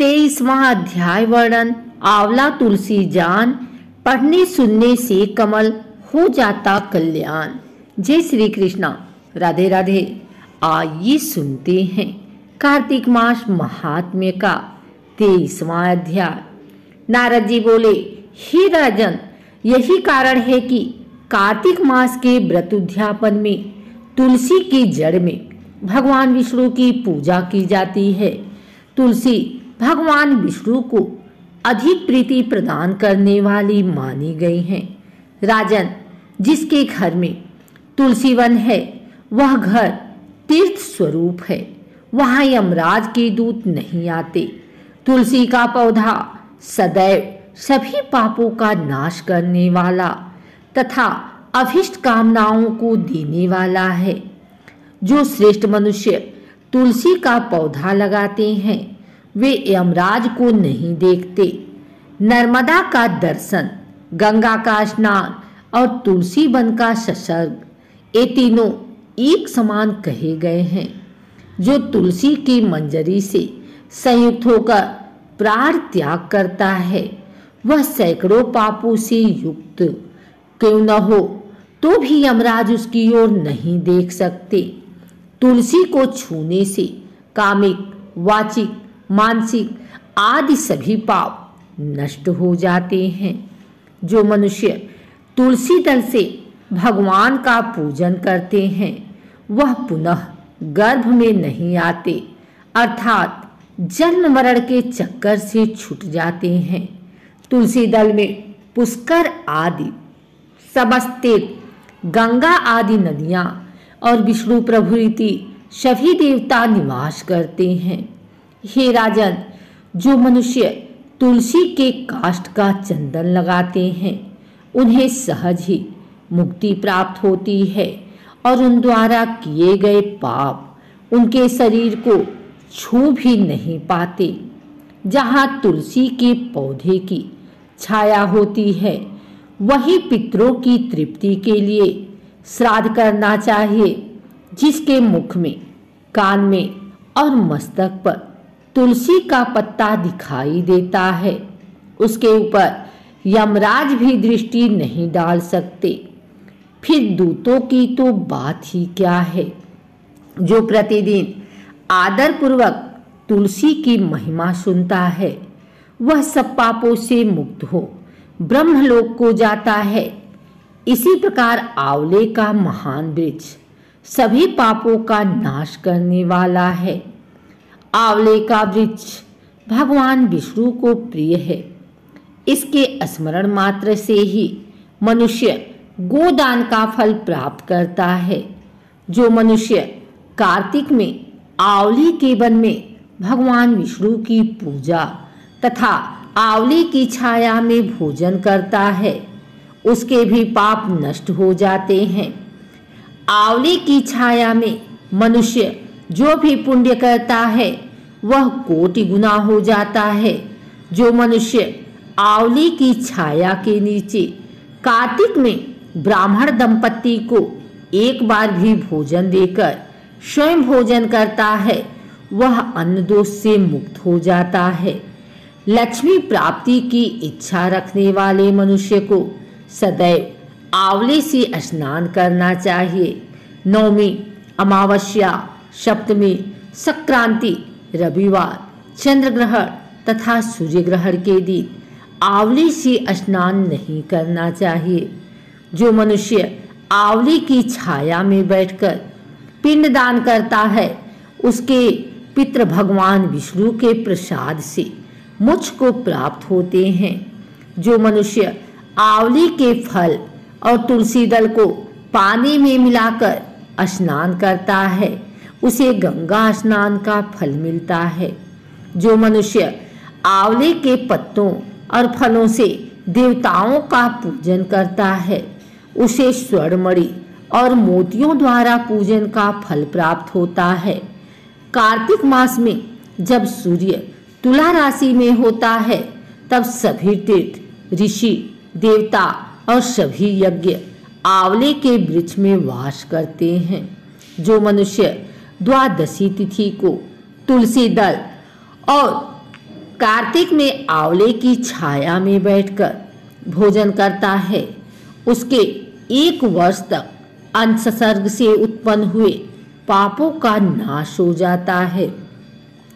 23वां अध्याय वर्णन। आंवला तुलसी जान, पढ़ने सुनने से कमल हो जाता कल्याण। जय श्री कृष्णा, राधे राधे। आइए सुनते हैं कार्तिक मास महात्म्य का 23वां अध्याय। नारद जी बोले, हे राजन, यही कारण है कि कार्तिक मास के व्रत उद्यापन में तुलसी की जड़ में भगवान विष्णु की पूजा की जाती है। तुलसी भगवान विष्णु को अधिक प्रीति प्रदान करने वाली मानी गई है। राजन, जिसके घर में तुलसी वन है वह घर तीर्थ स्वरूप है, वहां यमराज के दूत नहीं आते। तुलसी का पौधा सदैव सभी पापों का नाश करने वाला तथा अभिष्ट कामनाओं को देने वाला है। जो श्रेष्ठ मनुष्य तुलसी का पौधा लगाते हैं वे यमराज को नहीं देखते। नर्मदा का दर्शन, गंगा का स्नान और तुलसी वन का सत्संग, ये तीनों एक समान कहे गए हैं। जो तुलसी की मंजरी से संयुक्त होकर प्राण त्याग करता है वह सैकड़ों पापों से युक्त क्यों न हो तो भी यमराज उसकी ओर नहीं देख सकते। तुलसी को छूने से कामिक, वाचिक, मानसिक आदि सभी पाप नष्ट हो जाते हैं। जो मनुष्य तुलसी दल से भगवान का पूजन करते हैं वह पुनः गर्भ में नहीं आते, अर्थात जन्म मरण के चक्कर से छूट जाते हैं। तुलसी दल में पुष्कर आदि समस्त तीर्थ, गंगा आदि नदियां और विष्णु प्रभृति सभी देवता निवास करते हैं। हे राजन, जो मनुष्य तुलसी के काष्ठ का चंदन लगाते हैं उन्हें सहज ही मुक्ति प्राप्त होती है और उन द्वारा किए गए पाप उनके शरीर को छू भी नहीं पाते। जहाँ तुलसी के पौधे की छाया होती है वही पितरों की तृप्ति के लिए श्राद्ध करना चाहिए। जिसके मुख में, कान में और मस्तक पर तुलसी का पत्ता दिखाई देता है उसके ऊपर यमराज भी दृष्टि नहीं डाल सकते। फिर दूतों की तो बात ही क्या है। जो प्रतिदिन आदर पूर्वक तुलसी की महिमा सुनता है वह सब पापों से मुक्त हो ब्रह्मलोक को जाता है। इसी प्रकार आंवले का महान वृक्ष सभी पापों का नाश करने वाला है। आंवले का वृक्ष भगवान विष्णु को प्रिय है। इसके स्मरण मात्र से ही मनुष्य गोदान का फल प्राप्त करता है। जो मनुष्य कार्तिक में आंवले के वन में भगवान विष्णु की पूजा तथा आंवले की छाया में भोजन करता है उसके भी पाप नष्ट हो जाते हैं। आंवले की छाया में मनुष्य जो भी पुण्य करता है वह कोटि गुना हो जाता है। जो मनुष्य आंवले की छाया के नीचे कार्तिक में ब्राह्मण दंपत्ति को एक बार भी भोजन देकर स्वयं भोजन करता है वह अन्न दोष से मुक्त हो जाता है। लक्ष्मी प्राप्ति की इच्छा रखने वाले मनुष्य को सदैव आंवले से स्नान करना चाहिए। नवमी, अमावस्या, सप्तमी, संक्रांति, रविवार, चंद्र ग्रहण तथा सूर्य ग्रहण के दिन आंवले से स्नान नहीं करना चाहिए। जो मनुष्य आंवले की छाया में बैठकर पिंडदान करता है उसके पितृ भगवान विष्णु के प्रसाद से मोक्ष को प्राप्त होते हैं। जो मनुष्य आंवले के फल और तुलसी दल को पानी में मिलाकर स्नान करता है उसे गंगा स्नान का फल मिलता है। जो मनुष्य आंवले के पत्तों और फलों से देवताओं का पूजन करता है उसे स्वर्णमणि और मोतियों द्वारा पूजन का फल प्राप्त होता है। कार्तिक मास में जब सूर्य तुला राशि में होता है तब सभी तीर्थ, ऋषि, देवता और सभी यज्ञ आंवले के वृक्ष में वास करते हैं। जो मनुष्य द्वादशी तिथि को तुलसी दल और कार्तिक में आंवले की छाया में बैठकर भोजन करता है, उसके 1 वर्ष तक अंसर्ग से उत्पन्न हुए पापों का नाश हो जाता है।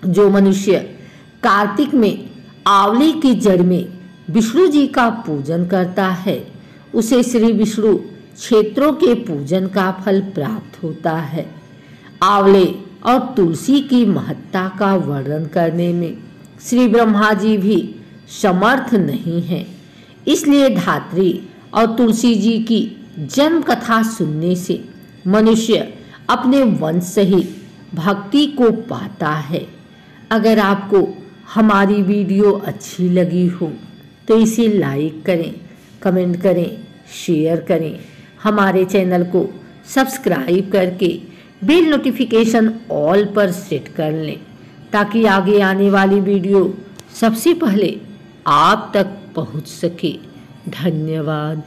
जो मनुष्य कार्तिक में आंवले की जड़ में विष्णु जी का पूजन करता है, उसे श्री विष्णु क्षेत्रों के पूजन का फल प्राप्त होता है। आंवले और तुलसी की महत्ता का वर्णन करने में श्री ब्रह्मा जी भी समर्थ नहीं हैं। इसलिए धात्री और तुलसी जी की जन्म कथा सुनने से मनुष्य अपने वंश सहित भक्ति को पाता है। अगर आपको हमारी वीडियो अच्छी लगी हो तो इसे लाइक करें, कमेंट करें, शेयर करें। हमारे चैनल को सब्सक्राइब करके बेल नोटिफिकेशन ऑल पर सेट कर लें ताकि आगे आने वाली वीडियो सबसे पहले आप तक पहुंच सके। धन्यवाद।